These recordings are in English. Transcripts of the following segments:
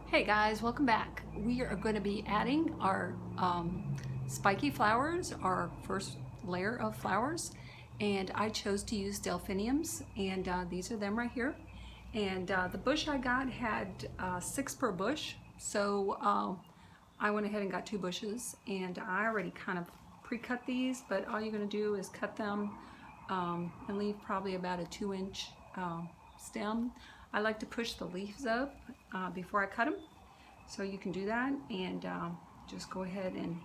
Hey guys, welcome back. We are going to be adding our spiky flowers, our first layer of flowers, and I chose to use delphiniums, and these are them right here. And the bush I got had 6 per bush, so I went ahead and got 2 bushes, and I already kind of pre-cut these, but all you're going to do is cut them and leave probably about a 2-inch stem. I like to push the leaves up before I cut them, so you can do that, and just go ahead and,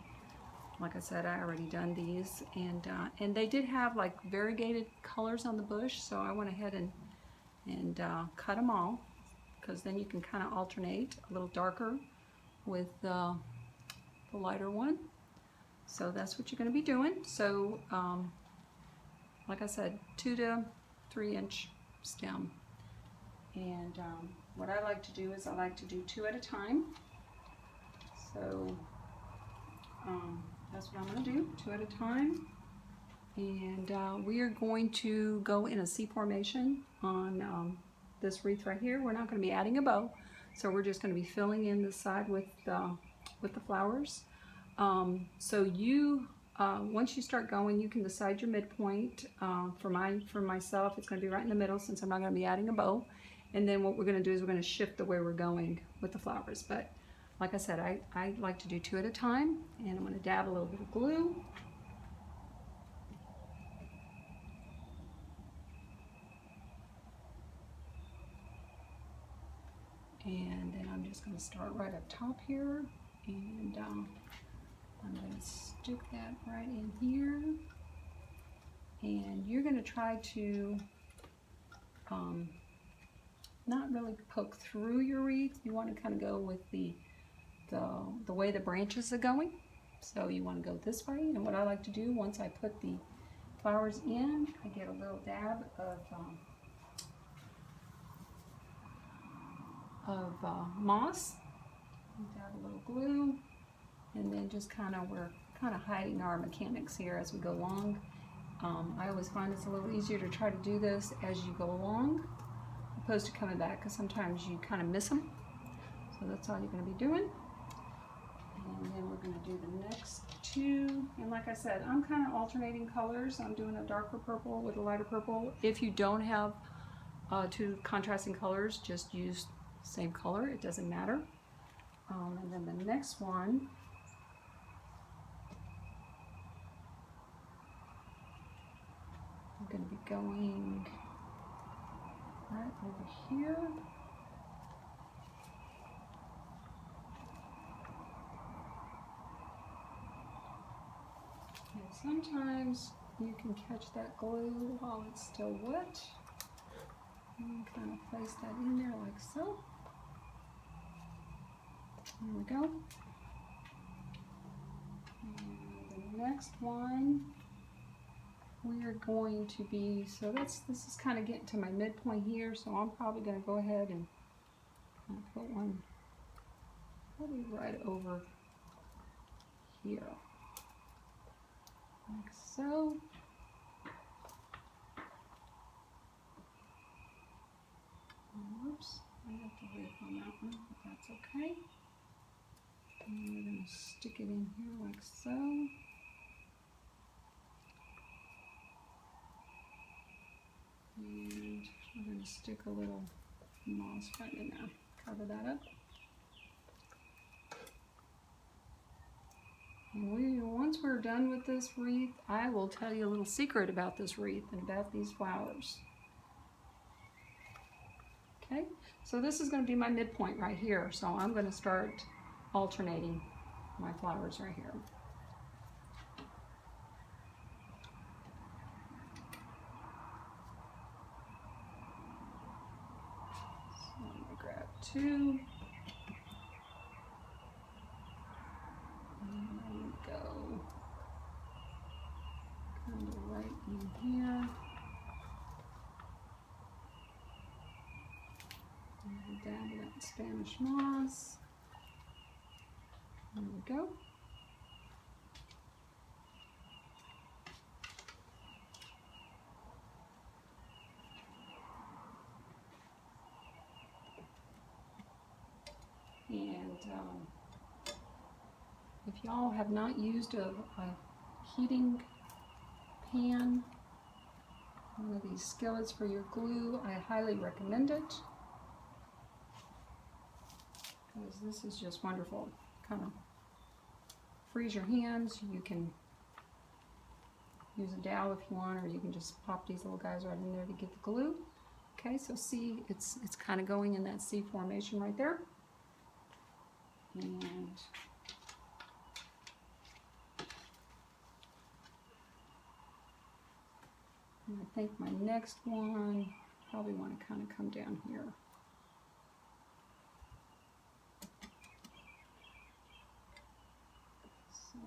like I said, I already done these, and they did have like variegated colors on the bush, so I went ahead and cut them all, because then you can kind of alternate a little darker with the lighter one. So that's what you're going to be doing. So like I said, 2 to 3 inch stem. And what I like to do is I like to do 2 at a time. So that's what I'm going to do, 2 at a time. And we are going to go in a C formation on this wreath right here. We're not going to be adding a bow, so we're just going to be filling in the side with the flowers. So you, once you start going, you can decide your midpoint. For myself, it's going to be right in the middle, since I'm not going to be adding a bow. And then what we're going to do is we're going to shift the way we're going with the flowers. But like I said, I like to do 2 at a time, and I'm going to dab a little bit of glue. And then I'm just going to start right up top here, and I'm going to stick that right in here. And you're going to try to not really poke through your wreath. You want to kind of go with the way the branches are going. So you want to go this way. And what I like to do, once I put the flowers in, I get a little dab of moss, dab a little glue, and then just kind of, we're kind of hiding our mechanics here as we go along. I always find it's a little easier to try to do this as you go along, opposed to coming back, because sometimes you kind of miss them. So that's all you're going to be doing. And then we're going to do the next 2. And like I said, I'm kind of alternating colors. I'm doing a darker purple with a lighter purple. If you don't have 2 contrasting colors, just use the same color. It doesn't matter. And then the next one, I'm going to be going right over here. And sometimes you can catch that glue while it's still wet. And kind of place that in there like so. There we go. And the next one, we are going to be, so this is kind of getting to my midpoint here, so I'm probably going to go ahead and put one probably right over here, like so. Whoops, I have to wait on that one, but that's okay. And we're going to stick it in here like so. And we're going to stick a little moss right in there. Cover that up. And once we're done with this wreath, I will tell you a little secret about this wreath and about these flowers. Okay, so this is going to be my midpoint right here. So I'm going to start alternating my flowers right here. So I'm going to grab 2. And there we go. Kind of right in here. And dab that Spanish moss. There we go. if y'all have not used a heating pan, one of these skillets for your glue, I highly recommend it, because this is just wonderful. Kind of frees your hands. You can use a dowel if you want, or you can just pop these little guys right in there to get the glue. Okay, so see, it's kind of going in that C formation right there. And I think my next one probably want to kind of come down here. So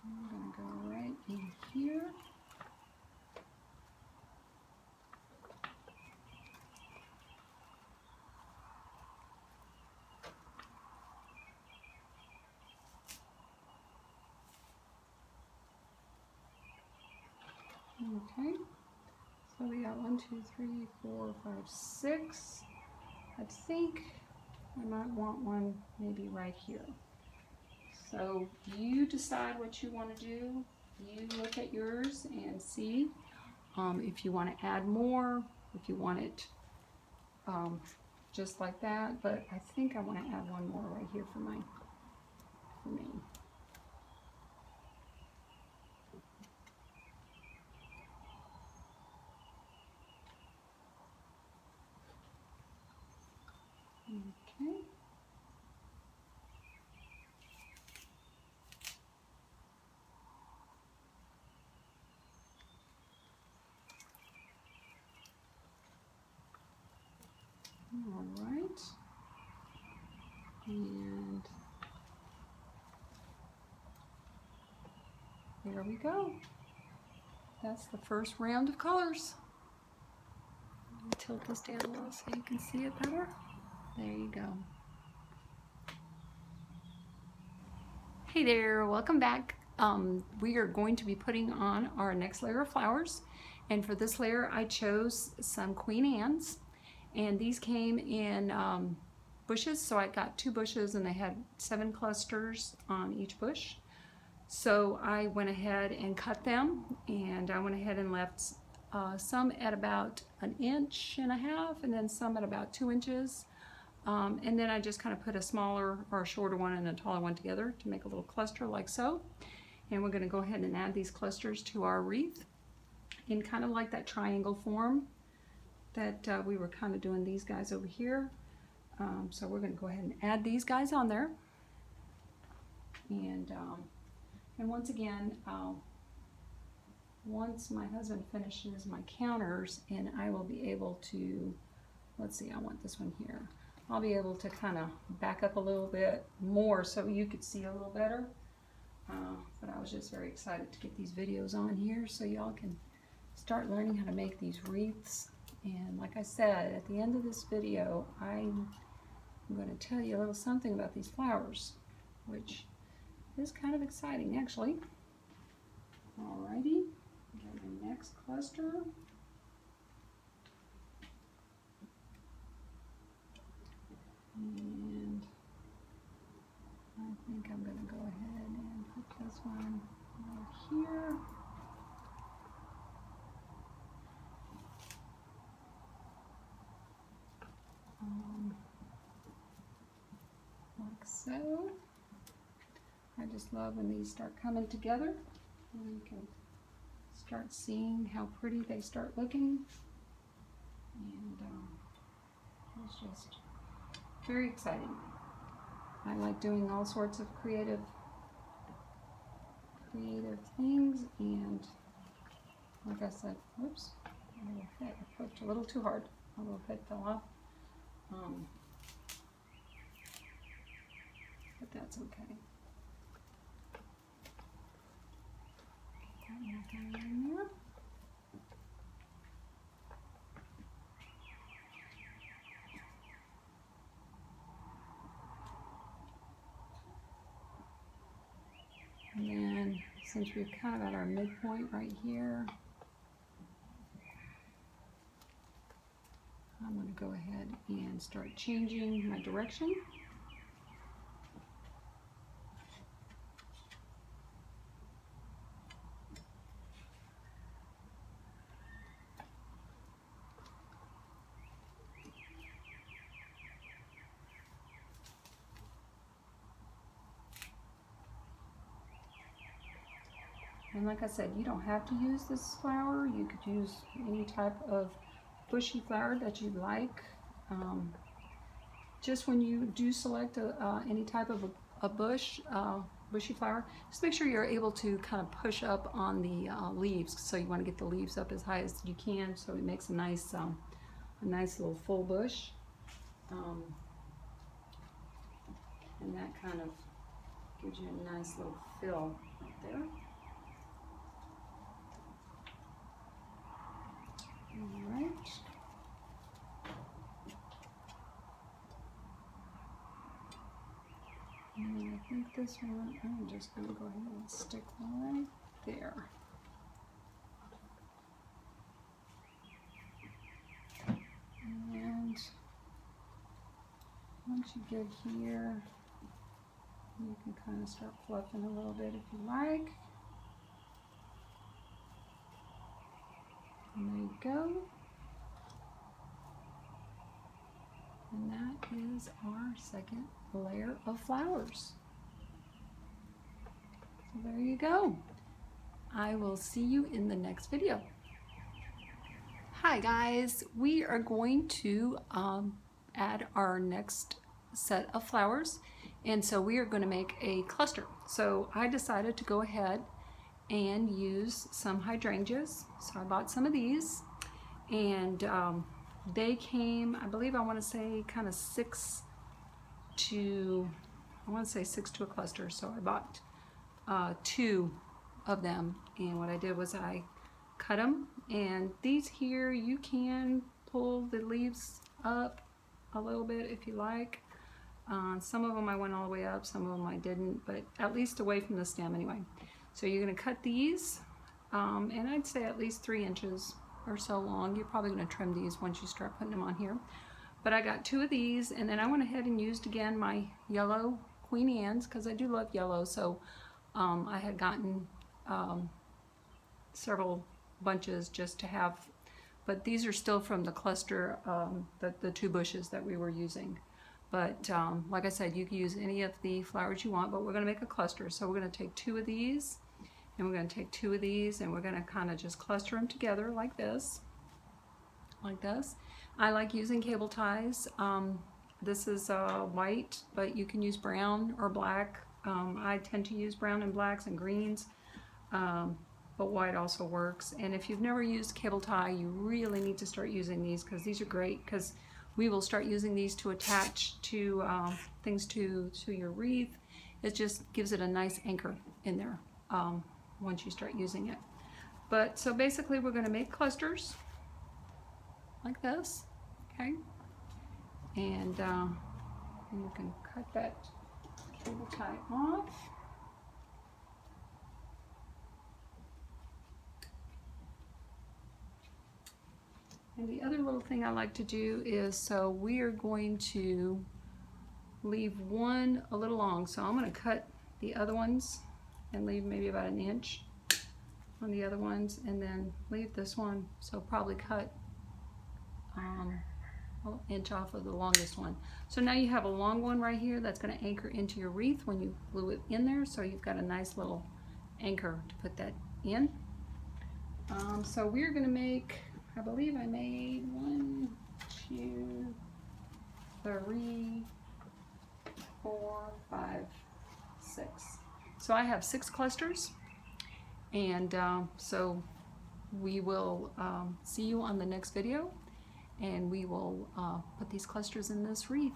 I'm going to go right in here. Okay, so we got 1, 2, 3, 4, 5, 6. I think I might want one maybe right here. So you decide what you want to do. You look at yours and see if you want to add more, if you want it just like that. But I think I want to add one more right here for me. Okay. All right. And there we go. That's the first round of colors. Tilt this down a little so you can see it better. There you go. Hey there, welcome back. We are going to be putting on our next layer of flowers, and for this layer I chose some Queen Anne's, and these came in bushes, so I got 2 bushes and they had 7 clusters on each bush. So I went ahead and cut them, and I went ahead and left some at about 1.5 inches and then some at about 2 inches. And then I just kind of put a smaller or a shorter one and a taller one together to make a little cluster like so. And we're going to go ahead and add these clusters to our wreath in kind of like that triangle form that we were kind of doing these guys over here. So we're going to go ahead and add these guys on there. And once again, once my husband finishes my counters, and I will be able to, let's see, I want this one here. I'll be able to kind of back up a little bit more so you could see a little better. But I was just very excited to get these videos on here so y'all can start learning how to make these wreaths. And like I said, at the end of this video, I'm going to tell you a little something about these flowers, which is kind of exciting actually. Alrighty, get my next cluster. And I think I'm going to go ahead and put this one right here. Like so. I just love when these start coming together, and you can start seeing how pretty they start looking. And it's just very exciting. I like doing all sorts of creative things, and like I said, whoops, I poked a little too hard. A little bit fell off. But that's okay. Put that in there. And then, since we've kind of at our midpoint right here, I'm going going to go ahead and start changing my direction. And like I said, you don't have to use this flower. You could use any type of bushy flower that you like. Just when you do select any type of a bushy flower, just make sure you're able to kind of push up on the leaves. So you want to get the leaves up as high as you can, so it makes a nice little full bush. And that kind of gives you a nice little fill right there. All right. And I think this one, I'm just going to go ahead and stick right there. And once you get here, you can kind of start fluffing a little bit if you like. And there you go. And that is our second layer of flowers. So there you go. I will see you in the next video. Hi guys, we are going to add our next set of flowers, and so we are going to make a cluster. So I decided to go ahead and use some hydrangeas. So I bought some of these, and they came, I believe, I want to say kind of 6 to a cluster. So I bought 2 of them, and what I did was I cut them, and these here, you can pull the leaves up a little bit if you like. Some of them I went all the way up, some of them I didn't, but at least away from the stem anyway. So you're going to cut these, and I'd say at least 3 inches or so long. You're probably going to trim these once you start putting them on here. But I got 2 of these, and then I went ahead and used again my yellow Queen Anne's, because I do love yellow. So I had gotten several bunches just to have, but these are still from the cluster, the 2 bushes that we were using. But like I said, you can use any of the flowers you want, but we're going to make a cluster. So we're going to take 2 of these, and we're going to take 2 of these, and we're going to kind of just cluster them together like this. Like this. I like using cable ties. This is white, but you can use brown or black. I tend to use brown and blacks and greens, but white also works. And if you've never used cable tie, you really need to start using these, because these are great, because we will start using these to attach to things to your wreath. It just gives it a nice anchor in there once you start using it. But so basically we're going to make clusters like this, okay? And you can cut that cable tie off. And the other little thing I like to do is, so we are going to leave one a little long. So I'm going to cut the other ones and leave maybe about 1 inch on the other ones, and then leave this one. So probably cut an inch off of the longest one. So now you have a long one right here that's going to anchor into your wreath when you glue it in there. So you've got a nice little anchor to put that in. So we're going to make, I believe I made 1, 2, 3, 4, 5, 6. So I have 6 clusters, and so we will see you on the next video, and we will put these clusters in this wreath.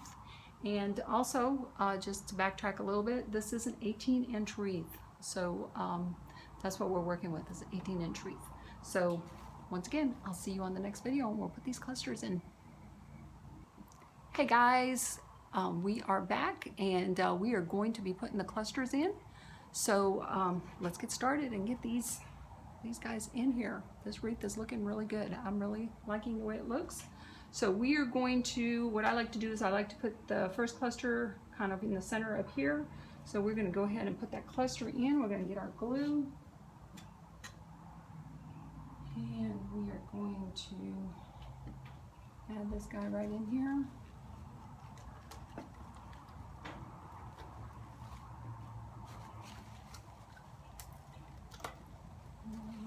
And also, just to backtrack a little bit, this is an 18-inch wreath, so that's what we're working with, is an 18-inch wreath. So once again, I'll see you on the next video, and we'll put these clusters in. Hey guys, we are back, and we are going to be putting the clusters in. So let's get started and get these guys in here. This wreath is looking really good. I'm really liking the way it looks. So we are going to, what I like to do is I like to put the first cluster kind of in the center up here. So we're going to go ahead and put that cluster in. We're going to get our glue. And we are going to add this guy right in here.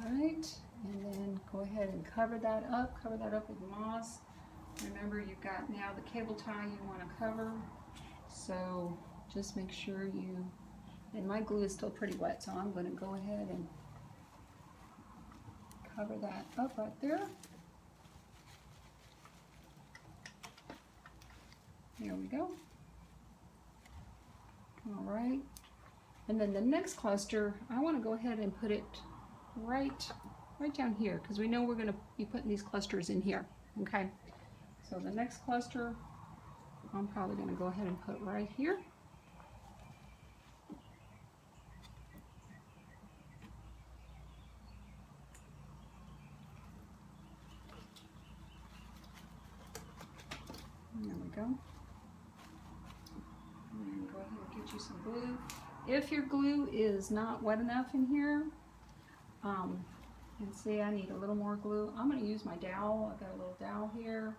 Alright, and then go ahead and cover that up with moss. Remember, you've got now the cable tie you want to cover, so just make sure you, and my glue is still pretty wet, so I'm going to go ahead and cover that up right there. There we go. Alright, and then the next cluster, I want to go ahead and put it right down here, because we know we're going to be putting these clusters in here. Okay, so the next cluster I'm probably going to go ahead and put right here. There we go. And go ahead and get you some glue. If your glue is not wet enough in here, and see, I need a little more glue. I'm going to use my dowel. I've got a little dowel here.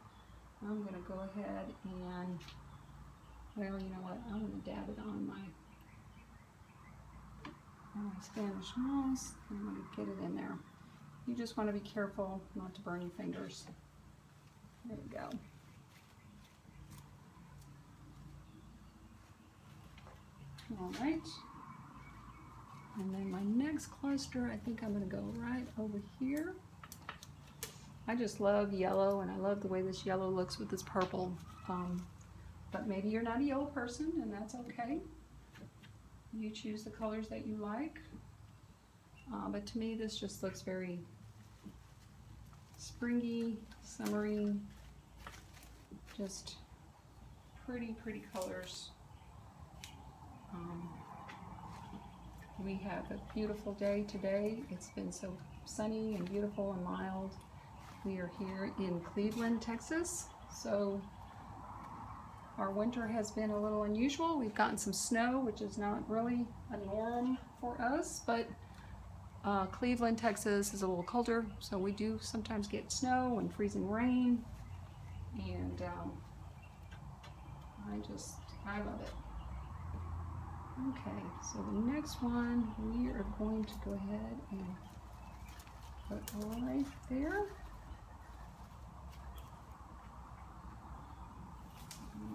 I'm going to go ahead and, well, you know what? I'm going to dab it on my Spanish moss. I'm going to get it in there. You just want to be careful not to burn your fingers. There we go. All right. And then my next cluster, I think I'm going to go right over here. I just love yellow, and I love the way this yellow looks with this purple. But maybe you're not a yellow person, and that's okay. You choose the colors that you like. But to me, this just looks very springy, summery, just pretty, pretty colors. We have a beautiful day today. It's been so sunny and beautiful and mild. We are here in Cleveland, Texas. So our winter has been a little unusual. We've gotten some snow, which is not really a norm for us, but Cleveland, Texas is a little colder, so we do sometimes get snow and freezing rain, and I love it. Okay, so the next one we are going to go ahead and put right there.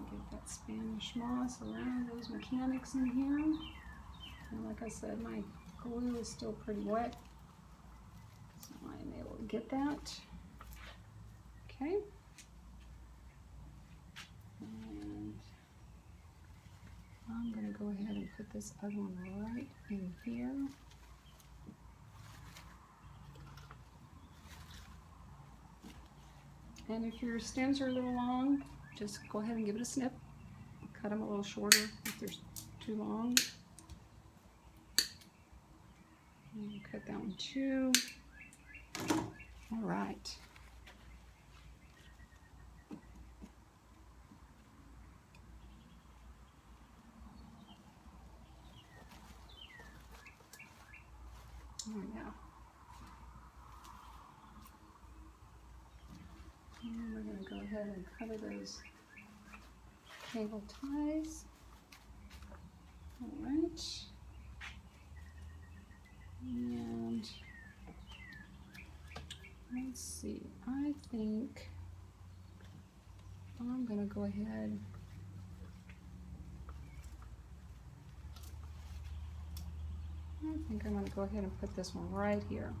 Get that Spanish moss around those mechanics in here. And like I said, my glue is still pretty wet, so I am able to get that. Okay. And I'm going to go ahead and put this other one right in here. And if your stems are a little long, just go ahead and give it a snip. Cut them a little shorter if they're too long. And cut that one too. All right. There we go. And we're going to go ahead and cover those cable ties. All right. And let's see, I think I'm going to go ahead and put this one right here.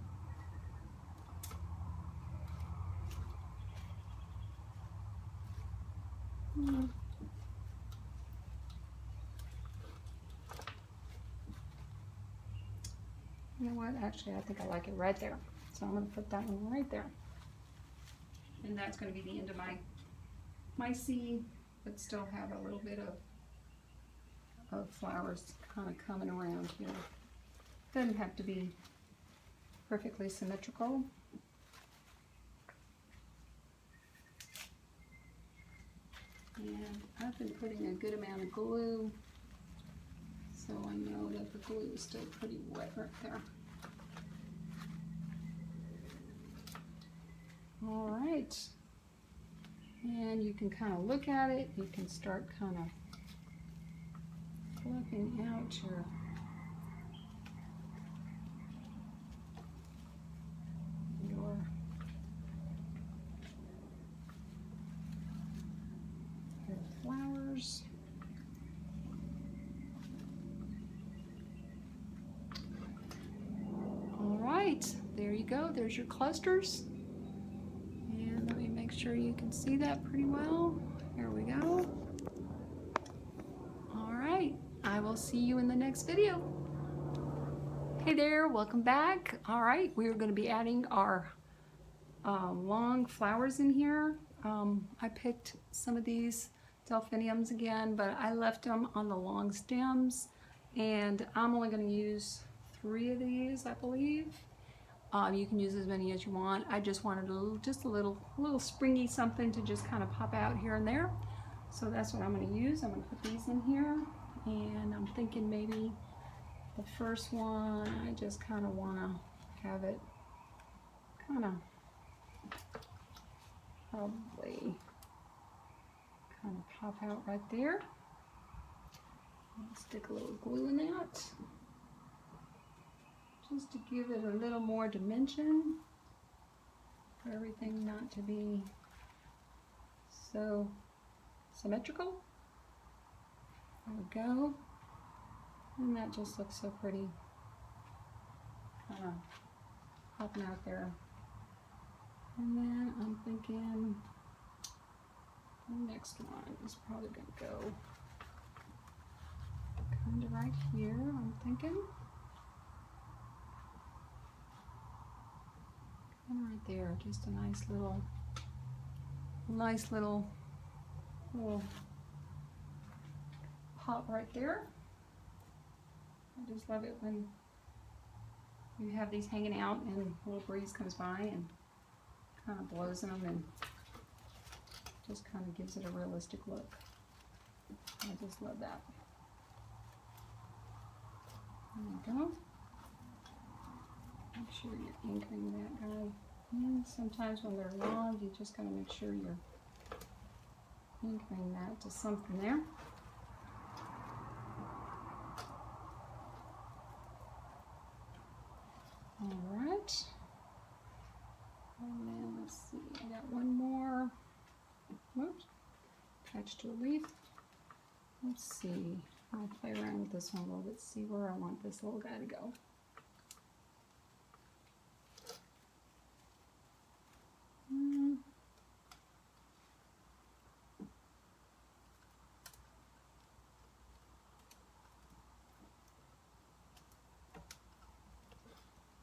You know what? Actually, I think I like it right there. So I'm going to put that one right there. And that's going to be the end of my seed, but still have a little bit of flowers kind of coming around here. Doesn't have to be perfectly symmetrical. And I've been putting a good amount of glue, so I know that the glue is still pretty wet right there. All right, and you can kind of look at it. You can start kind of fluffing out your flowers. All right, there you go. There's your clusters. And let me make sure you can see that pretty well. Here we go. All right, I will see you in the next video. Hey there, welcome back. All right, we're going to be adding our long flowers in here. I picked some of these delphiniums again, but I left them on the long stems, and I'm only going to use 3 of these, I believe. You can use as many as you want. I just wanted a little springy something to just kind of pop out here and there. So that's what I'm going to use. I'm going to put these in here, and I'm thinking maybe the first one, I just kind of want to have it kind of probably kind of pop out right there. I'll stick a little glue in that just to give it a little more dimension, for everything not to be so symmetrical. There we go. And that just looks so pretty, kind of popping out there. And then I'm thinking the next one is probably going to go kind of right here, I'm thinking. Kind of right there, just a nice little pop right there. I just love it when you have these hanging out and a little breeze comes by and kind of blows them and just kind of gives it a realistic look. I just love that. There you go. Make sure you're anchoring that guy in. Sometimes when they're long, you just gotta make sure you're anchoring that to something there. All right. And then let's see, I got one more. Whoops. Attached to a leaf. Let's see. I'll play around with this one a little bit, see where I want this little guy to go.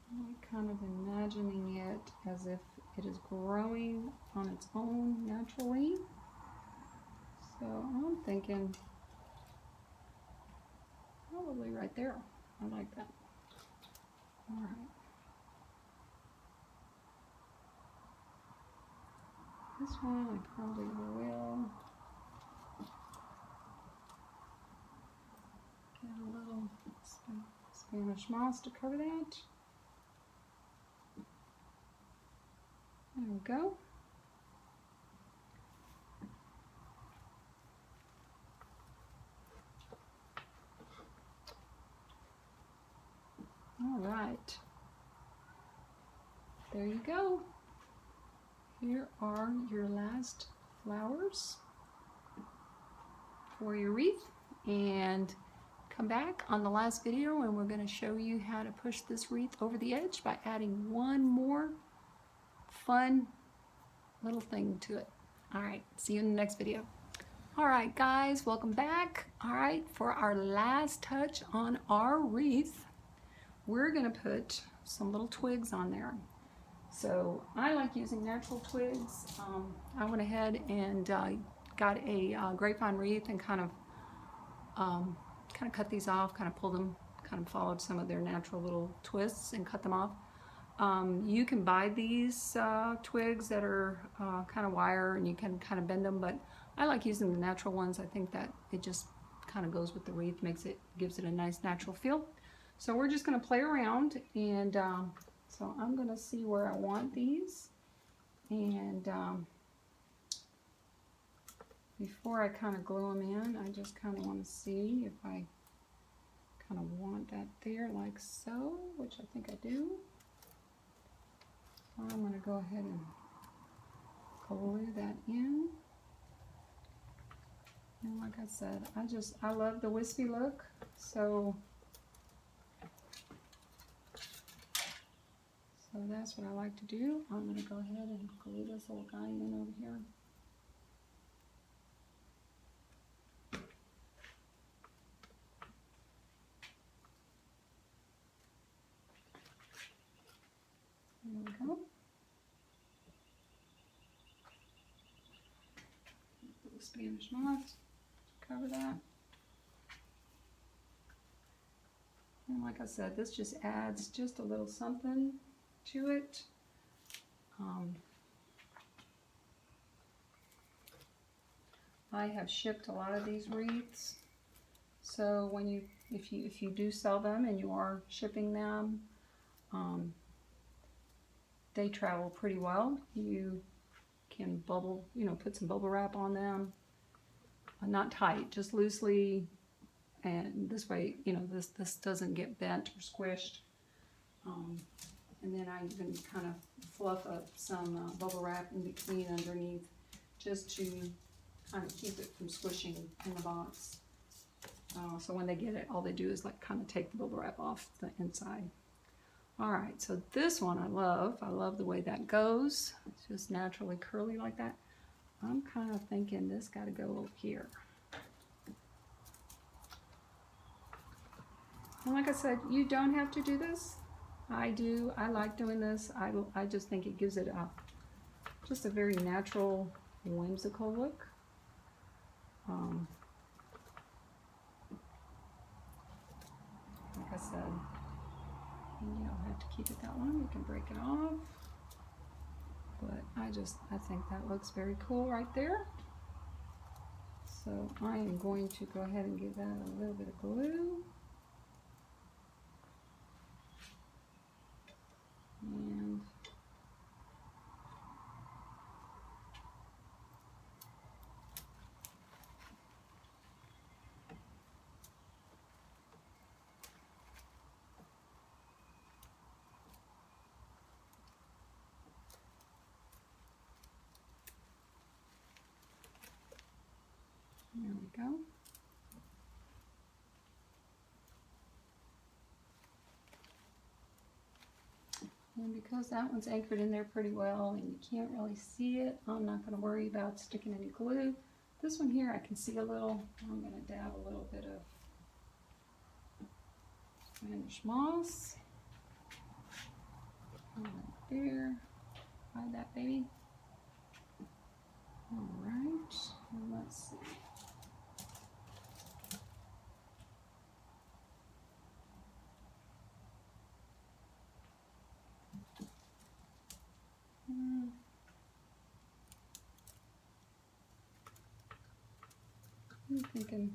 I'm kind of imagining it as if it is growing on its own naturally. So I'm thinking probably right there. I like that. All right. This one I probably will get a little Spanish moss to cover that. There we go. All right. There you go. Here are your last flowers for your wreath, and come back on the last video and we're going to show you how to push this wreath over the edge by adding one more fun little thing to it. All right, see you in the next video. All right, guys, welcome back. All right, for our last touch on our wreath, we're going to put some little twigs on there. So I like using natural twigs. I went ahead and got a grapevine wreath and kind of cut these off, kind of pulled them, kind of followed some of their natural little twists and cut them off. You can buy these twigs that are kind of wire, and you can kind of bend them, but I like using the natural ones. I think that it just kind of goes with the wreath, gives it a nice natural feel. So we're just going to play around, and so I'm going to see where I want these, and before I kind of glue them in, I just kind of want to see if I kind of want that there like so, which I think I do. So I'm going to go ahead and glue that in. And like I said, I love the wispy look, so that's what I like to do. I'm going to go ahead and glue this little guy in over here. There we go. Little Spanish moss, cover that. And like I said, this just adds just a little something to it. I have shipped a lot of these wreaths, so when if you do sell them and you are shipping them, they travel pretty well. You can put some bubble wrap on them, not tight, just loosely, and this way, this doesn't get bent or squished. And then I even kind of fluff up some bubble wrap in between underneath, just to kind of keep it from squishing in the box. So when they get it, all they do is like kind of take the bubble wrap off the inside. All right, so this one I love the way that goes. It's just naturally curly like that. I'm kind of thinking this got to go over here. And like I said, you don't have to do this. I do. I like doing this. I just think it gives it just a very natural, whimsical look. Like I said, you don't have to keep it that long. You can break it off. But I think that looks very cool right there. So I am going to go ahead and give that a little bit of glue. And there we go. And because that one's anchored in there pretty well and you can't really see it, I'm not going to worry about sticking any glue. This one here I can see a little. I'm going to dab a little bit of Spanish moss. Right there. Hide that baby. Alright, and let's see. I'm thinking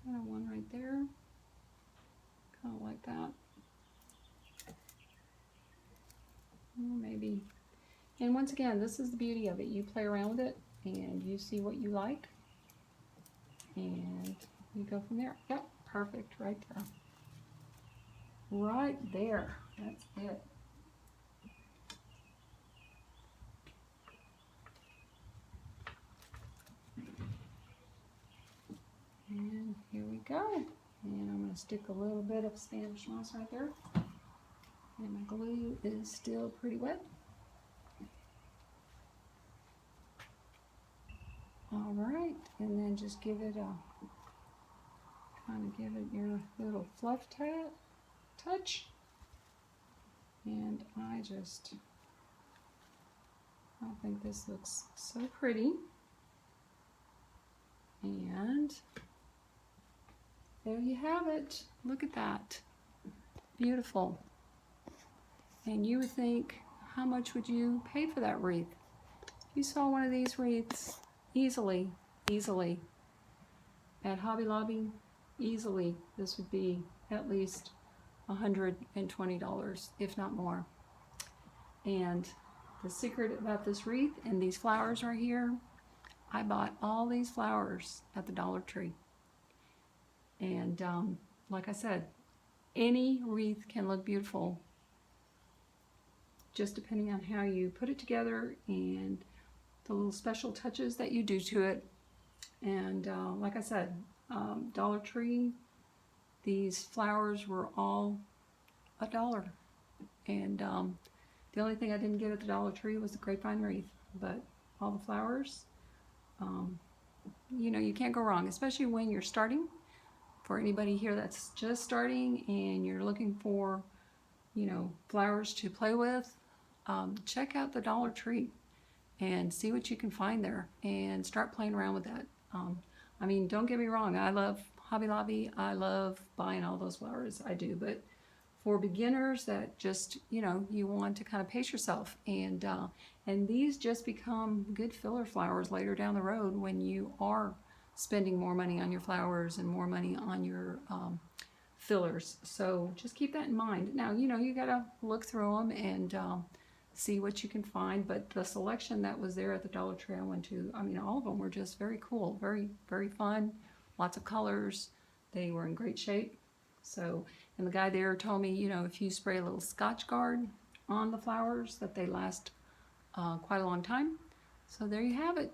kind of one right there, kind of like that. Maybe. And once again, this is the beauty of it. You play around with it and you see what you like and you go from there. Yep, perfect right there. Right there. That's it. And here we go. And I'm going to stick a little bit of Spanish moss right there. And my glue is still pretty wet. All right, and then just give it give it your little fluff touch. And I think this looks so pretty. And there you have it. Look at that. Beautiful. And you would think, how much would you pay for that wreath? If you saw one of these wreaths, easily at Hobby Lobby, easily this would be at least $120, if not more. And the secret about this wreath and these flowers right here, I bought all these flowers at the Dollar Tree. And like I said, any wreath can look beautiful, just depending on how you put it together and the little special touches that you do to it. And like I said, Dollar Tree, these flowers were all $1. And the only thing I didn't get at the Dollar Tree was the grapevine wreath, but all the flowers, you know, you can't go wrong, especially when you're starting. For anybody here that's just starting and you're looking for, you know, flowers to play with, check out the Dollar Tree and see what you can find there and start playing around with that. I mean, don't get me wrong, I love Hobby Lobby, I love buying all those flowers, I do, but for beginners that just, you know, you want to kind of pace yourself, and these just become good filler flowers later down the road when you are spending more money on your flowers and more money on your fillers. So just keep that in mind. Now, you know, you gotta look through them and see what you can find, but the selection that was there at the Dollar Tree I went to, I mean, all of them were just very cool, very fun, lots of colors. They were in great shape. So, and the guy there told me, you know, if you spray a little Scotch Guard on the flowers, that they last quite a long time. So there you have it.